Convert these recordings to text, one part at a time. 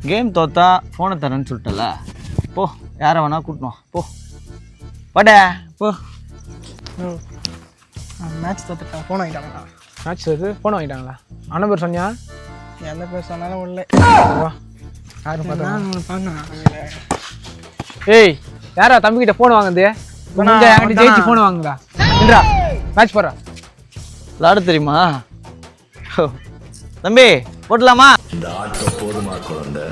Game தோத்தா ஃபோனை தரேன்னு சொல்லிட்டல, போ யாரை வேணா கூட்டணும் போ வாடா போ. மேட்ச் தோத்துட்டா, ஃபோன் வாங்கிட்டாங்களா? மேட்ச் தோத்து ஃபோன் வாங்கிட்டாங்களா? அண்ணன் பேர் சொன்னியா? எந்த பேர் சொன்னாலும் உள்ள யாரும் பார்த்தா பார்க்க. ஏய் யாரா தம்பிக்கிட்ட ஃபோன் வாங்குது? என்கிட்ட ஜெயிச்சு ஃபோன் வாங்குதா? இல்லைடா மேட்ச் போடுறா. விளாட தெரியுமா தம்பி? போட்டலாமா? இந்த ஆட்டம் போதுமா குழந்தை?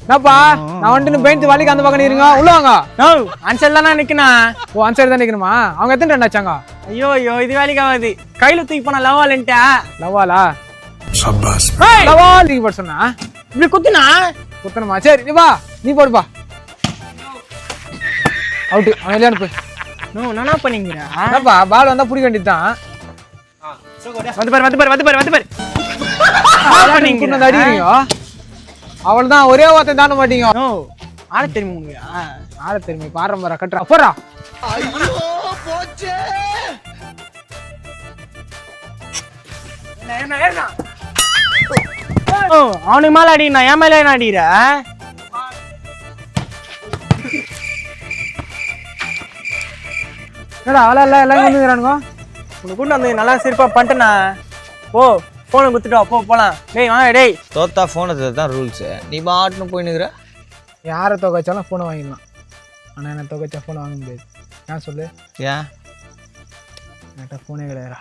என்னப்பா நான் வந்துட்டு பெயிண்ட் வலிக்கு அந்த பக்கம் இருங்க, உள்ள வாங்க. ஆன்சர் தானே நிற்கணும். ஓ ஆன்சர் தான் நிற்கணுமா? அவங்க எத்தனை ரன் ஆச்சாங்க? ஐயோ இது வேலைக்கு ஆகாது. கையில் தூக்கி போனா லவாலன்ட்டா. லவாலா? லவா தூக்கி போட சொன்னா இப்படி குத்துனா குத்தணுமா? சரி நீ வா, நீ போடுப்பா. அவுட்டு. அவன் இல்லையானு போய் நானா பண்ணிக்கிறேன். என்னப்பா பால் வந்தா பிடிக்க வேண்டியதுதான். வந்து பாரு அடிக்கிறீங்க அவள்தான், ஒரே வார்த்தை தாண்ட மாட்டீங்க. ஆட தெரியுமா உங்களுக்கு? ஆட தெரியுமா? பாரம்பரிய கட்டுறா போறா. அவனுக்கு மேல அடி, நான் என் மேல என்ன அடிக்கிற? என்னடா அவளா இல்ல எல்லாம் வந்துக்கிறானுங்க. உனக்கு கூட்டு வந்து நல்லா சிரிப்பா பண்ணிட்டேண்ணா. ஓ போனை குத்துட்டா, போலாம். டேய் வாங்க டேய். தோத்தா ஃபோனை தான் ரூல்ஸு. நீ பாட்டுன்னு போயின்னுக்குற. யாரை தொகைச்சாலும் ஃபோனை வாங்கிடலாம், ஆனால் என்ன தொகைச்சா ஃபோனை வாங்க முடியாது. ஏன் சொல்லு? ஏன்? என்கிட்ட ஃபோனே கிடையாதுடா.